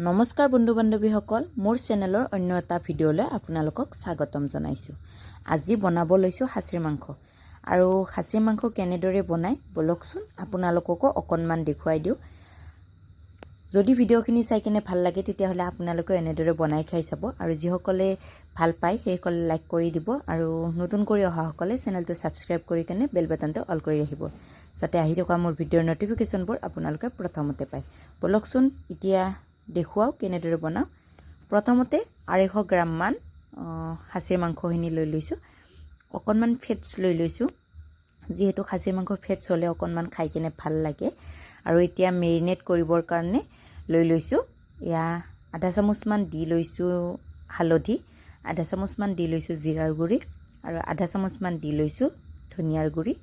নমস্কাৰ বন্ধু বান্ধৱীসকল, মোৰ চেনেলৰ অন্য এটা ভিডিঅ'লৈ আপোনালোকক স্বাগতম জনাইছোঁ। আজি বনাব লৈছোঁ খাচীৰ মাংস। আৰু খাচীৰ মাংস কেনেদৰে বনাই বলকচোন আপোনালোককো অকণমান দেখুৱাই দিওঁ। যদি ভিডিঅ'খিনি চাই কিনে ভাল লাগে তেতিয়াহ'লে আপোনালোকে এনেদৰে বনাই খাই চাব। আৰু যিসকলে ভাল পায় সেইসকলে লাইক কৰি দিব আৰু নতুন কৰি অহাসকলে চেনেলটো ছাবস্ক্ৰাইব কৰি কিনে বেল বাটনটো অল কৰি ৰাখিব, যাতে আহি থকা মোৰ ভিডিঅ'ৰ নটিফিকেশ্যনবোৰ আপোনালোকে প্ৰথমতে পায়। বলকচোন এতিয়া দেখুৱাও কেনেদৰে বনাওঁ। প্ৰথমতে 250 গ্ৰামমান খাচীৰ মাংসখিনি লৈ লৈছোঁ। অকণমান ফেটছ লৈ লৈছোঁ, যিহেতু খাচীৰ মাংস ফেটছ হ'লে অকণমান খাই কিনে ভাল লাগে। আৰু এতিয়া মেৰিনেট কৰিবৰ কাৰণে লৈ লৈছোঁ এয়া আধা চামুচমান দি লৈছোঁ হালধি, আধা চামুচমান দি লৈছোঁ জিৰাৰ গুড়ি, আৰু আধা চামুচমান দি লৈছোঁ ধনিয়াৰ গুড়ি,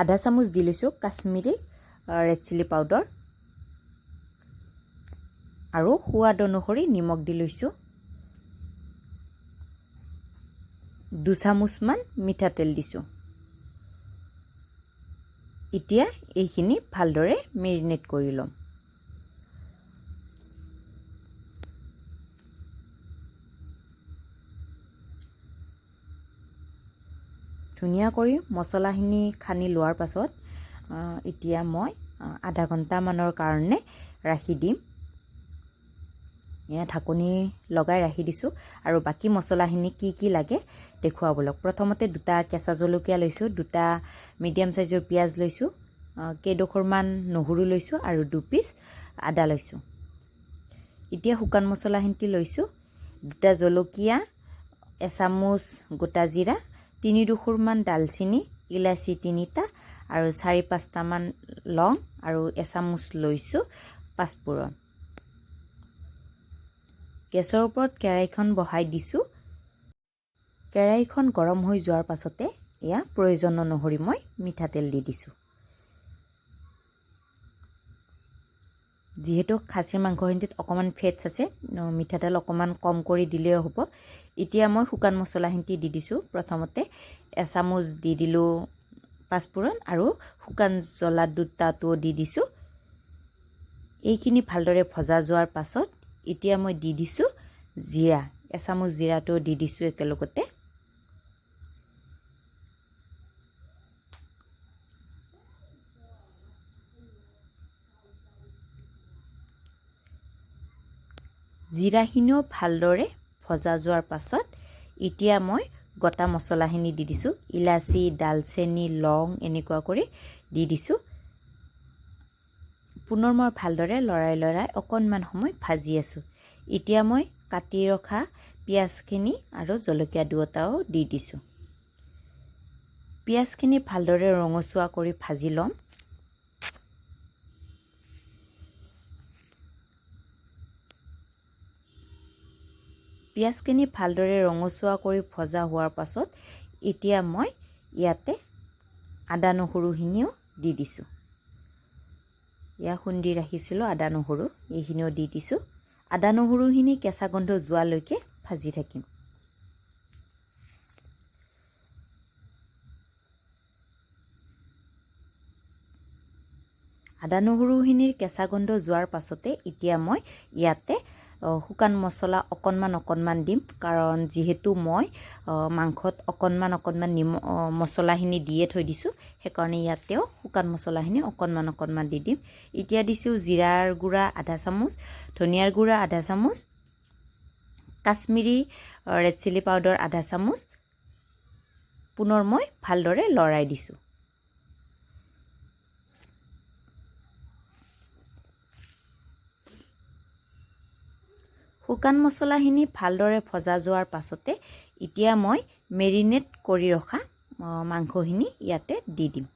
আধা চামুচ দি লৈছোঁ কাশ্মীৰী ৰেড চিলি পাউডাৰ, আৰু সোৱাদ অনুসৰি নিমখ দি লৈছোঁ। 2 চামুচমান মিঠাতেল দিছোঁ। এতিয়া এইখিনি ভালদৰে মেৰিনেট কৰি ল'ম। ধুনীয়াকৈ মছলাখিনি সানি লোৱাৰ পাছত এতিয়া মই আধা ঘণ্টামানৰ কাৰণে ৰাখি দিম। এয়া ঢাকনি লগাই ৰাখি দিছোঁ। আৰু বাকী মছলাখিনি কি লাগে দেখুৱাবলৈ প্ৰথমতে 2টা কেঁচা জলকীয়া লৈছোঁ, 2টা মিডিয়াম চাইজৰ পিঁয়াজ লৈছোঁ, কেইডোখৰমান নহৰু লৈছোঁ, আৰু 2 পিচ আদা লৈছোঁ। এতিয়া শুকান মছলাখিনি লৈছোঁ, 2টা জলকীয়া, এচামুচ গোটা জিৰা, 3 ডোখৰমান ডালচিনি, ইলাচি 3টা, আৰু 4-5টামান লং, আৰু এচামুচ লৈছোঁ পাঁচফোৰণ। গেছৰ ওপৰত কেৰাহীখন বহাই দিছোঁ। কেৰাহীখন গৰম হৈ যোৱাৰ পাছতে এয়া প্ৰয়োজন অনুসৰি মই মিঠাতেল দি দিছোঁ। যিহেতু খাচীৰ মাংসখিনিত অকণমান ফেটছ আছে, মিঠাতেল অকণমান কম কৰি দিলেও হ'ব। এতিয়া মই শুকান মছলাখিনি দি দিছোঁ। প্ৰথমতে এচামুচ দি দিলোঁ পাঁচফোৰণ, আৰু শুকান জ্বলা 2টাটো দি দিছোঁ। এইখিনি ভালদৰে ভজা যোৱাৰ পাছত এতিয়া মই দি দিছোঁ জিৰা, এচামুচ জিৰাটো দি দিছোঁ একেলগতে। জিৰাখিনিও ভালদৰে ভজা যোৱাৰ পাছত এতিয়া মই গোটা মছলাখিনি দি দিছোঁ। ইলাচি, ডালচেনি, লং এনেকুৱা কৰি দি দিছোঁ। পুনৰ মই ভালদৰে লৰাই অকণমান সময় ভাজি আছোঁ। এতিয়া মই কাটি ৰখা পিঁয়াজখিনি আৰু জলকীয়া 2টাও দি দিছোঁ। পিঁয়াজখিনি ভালদৰে ৰঙচুৱা কৰি ভাজি ল'ম। পিঁয়াজখিনি ভালদৰে ৰঙচুৱা কৰি ভজা হোৱাৰ পাছত এতিয়া মই ইয়াতে আদা নহৰুখিনিও দি দিছোঁ। এয়া খুন্দি ৰাখিছিলোঁ আদা নহৰু, এইখিনিও দি দিছোঁ। আদা নহৰুখিনি কেঁচা গোন্ধ যোৱালৈকে ভাজি থাকিম। আদা নহৰুখিনিৰ কেঁচা গোন্ধ যোৱাৰ পাছতে এতিয়া মই ইয়াতে শুকান মছলা অকণমান দিম, কাৰণ যিহেতু মই মাংসত অকণমান মছলাখিনি দিয়ে থৈ দিছোঁ, সেইকাৰণে ইয়াতেও শুকান মছলাখিনি অকণমান দি দিম। এতিয়া দিছোঁ জিৰাৰ গুড়া আধা চামুচ, ধনিয়াৰ গুড়া আধা চামুচ, কাশ্মীৰী ৰেড চিলি পাউডাৰ আধা চামুচ। পুনৰ মই ভালদৰে লৰাই দিছোঁ। শুকান মছলাখিনি ভালদৰে ভজা যোৱাৰ পাছতে এতিয়া মই মেৰিনেট কৰি ৰখা মাংসখিনি ইয়াতে দি দিম।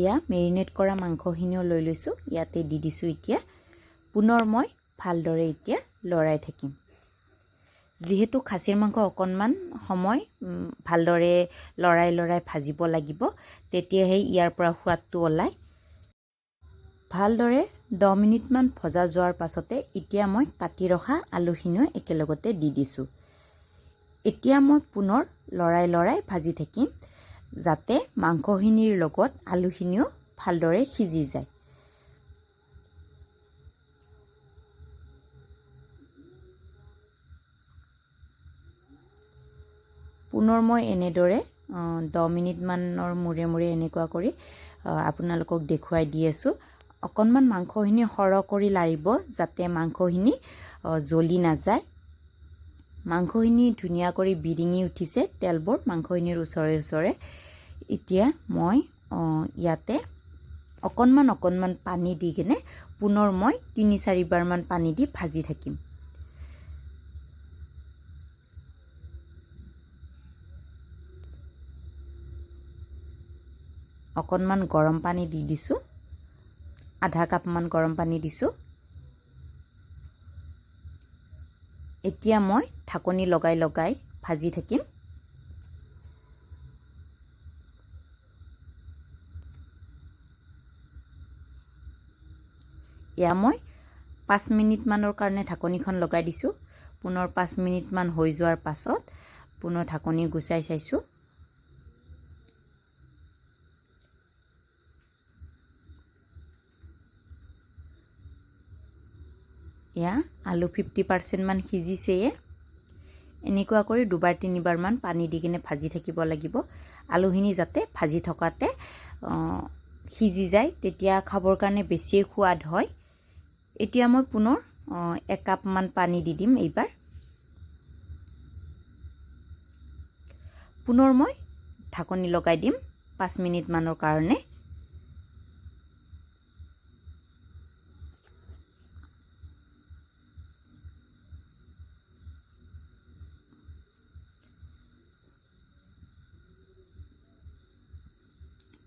এয়া মেৰিনেট কৰা মাংসখিনিও লৈ লৈছোঁ, ইয়াতে দি দিছোঁ। এতিয়া পুনৰ মই ভালদৰে এতিয়া লৰাই থাকিম। যিহেতু খাচীৰ মাংস অকণমান সময় ভালদৰে লৰাই ভাজিব লাগিব, তেতিয়াহে ইয়াৰ পৰা সোৱাদটো ওলায়। ভালদৰে 10 মিনিটমান ভজা যোৱাৰ পাছতে এতিয়া মই কাটি ৰখা আলুখিনিও একেলগতে দি দিছোঁ। এতিয়া মই পুনৰ লৰাই ভাজি থাকিম। যাতে মাংসখিনিৰ লগত আলুখিনিও ভালদৰে সিজি যায়। পুনৰ মই এনেদৰে 10 মিনিটমানৰ মূৰে মূৰে এনেকুৱা কৰি আপোনালোকক দেখুৱাই দি আছোঁ। অকণমান মাংসখিনি সৰহ কৰি লাৰিব যাতে মাংসখিনি জ্বলি নাযায়। মাংসখিনি ধুনীয়া কৰি বিৰিঙি উঠিছে তেলবোৰ মাংসখিনিৰ ওচৰে ওচৰে। এতিয়া মই ইয়াতে অকণমান পানী দি কিনে পুনৰ মই 3-4 বাৰমান পানী দি ভাজি থাকিম। অকণমান গৰম পানী দি দিছোঁ, আধা কাপমান গৰম পানী দিছোঁ। এতিয়া মই ঢাকনি লগাই ভাজি থাকিম। এয়া মই 5 মিনিটমানৰ কাৰণে ঢাকনিখন লগাই দিছোঁ। পুনৰ 5 মিনিটমান হৈ যোৱাৰ পাছত পুনৰ ঢাকনি গুচাই চাইছোঁ। এয়া আলু 50% মান সিজিছেয়ে। এনেকুৱা কৰি 2-3 বাৰমান পানী দি কিনে ভাজি থাকিব লাগিব। আলুখিনি যাতে ভাজি থকাতে সিজি যায়, তেতিয়া খাবৰ কাৰণে বেছি সোৱাদ হয়। এতিয়া মই পুনৰ 1 কাপমান পানী দি দিম এইবাৰ। পুনৰ মই ঢাকনি লগাই দিম 5 মিনিটমানৰ কাৰণে।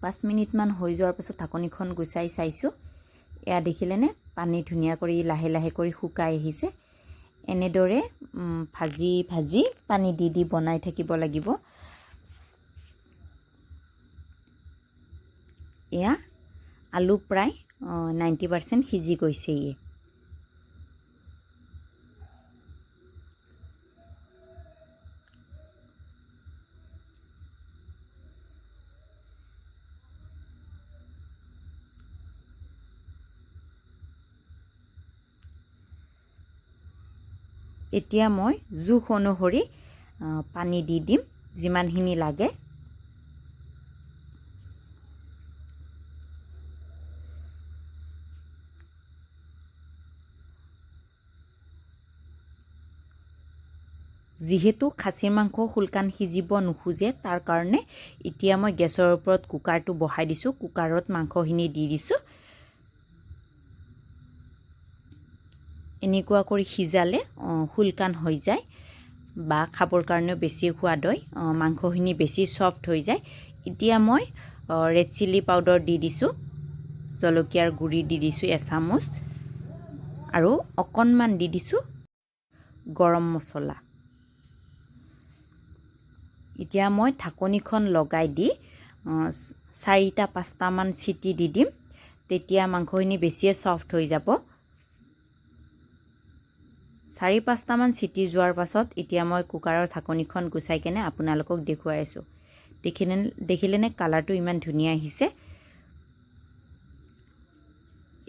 পাঁচ মিনিটমান হৈ যোৱাৰ পাছত ঢাকনিখন গুচাই চাইছোঁ। এয়া দেখিলেনে পানী ধুনীয়া কৰি লাহে কৰি শুকাই আহিছে। এনেদৰে ভাজি পানী দি বনাই থাকিব লাগিব। এয়া আলু প্ৰায় 90% সিজি গৈছেই। এতিয়া মই জোখ অনুসৰি পানী দি দিম যিমানখিনি লাগে। যিহেতু খাচীৰ মাংস সোনকাল সিজিব নোখোজে, তাৰ কাৰণে এতিয়া মই গেছৰ ওপৰত কুকাৰটো বহাই দিছোঁ। কুকাৰত মাংসখিনি দি দিছোঁ। এনেকুৱা কৰি সিজালে সোনকাল হৈ যায় বা খাবৰ কাৰণেও বেছি সোৱাদ হয়, মাংসখিনি বেছি সফ্ট হৈ যায়। এতিয়া মই ৰেড চিলি পাউডাৰ দি দিছোঁ, জলকীয়াৰ গুড়ি দি দিছোঁ 1 চামুচ, আৰু অকণমান দি দিছোঁ গৰম মছলা। এতিয়া মই ঢাকনিখন লগাই দি 4-5টামান চিটি দি দিম। তেতিয়া মাংসখিনি বেছিয়ে সফ্ট হৈ যাব। 4-5টামান চিটি যোৱাৰ পাছত এতিয়া মই কুকাৰৰ ঢাকনিখন গুচাই কেনে আপোনালোকক দেখুৱাই আছোঁ। দেখিলেনে কালাৰটো ইমান ধুনীয়া আহিছে।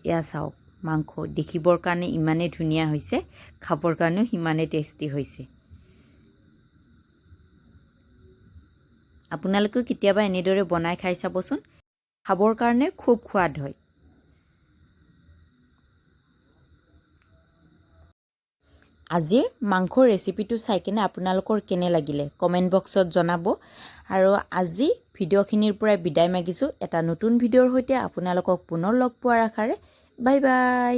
এয়া চাওক, মাংস দেখিবৰ কাৰণে ইমানেই ধুনীয়া হৈছে, খাবৰ কাৰণেও সিমানেই টেষ্টি হৈছে। আপোনালোকেও কেতিয়াবা এনেদৰে বনাই খাই চাবচোন, খাবৰ কাৰণে খুব সোৱাদ হয়। আজিৰ মাংসৰ ৰেচিপিটো চাই কিনে আপোনালোকৰ কেনে লাগিলে কমেণ্ট বক্সত জনাব। আৰু আজি ভিডিঅ'খিনিৰ পৰাই বিদায় মাগিছোঁ। এটা নতুন ভিডিঅ'ৰ সৈতে আপোনালোকক পুনৰ লগ পোৱাৰ আশাৰে বাই বাই।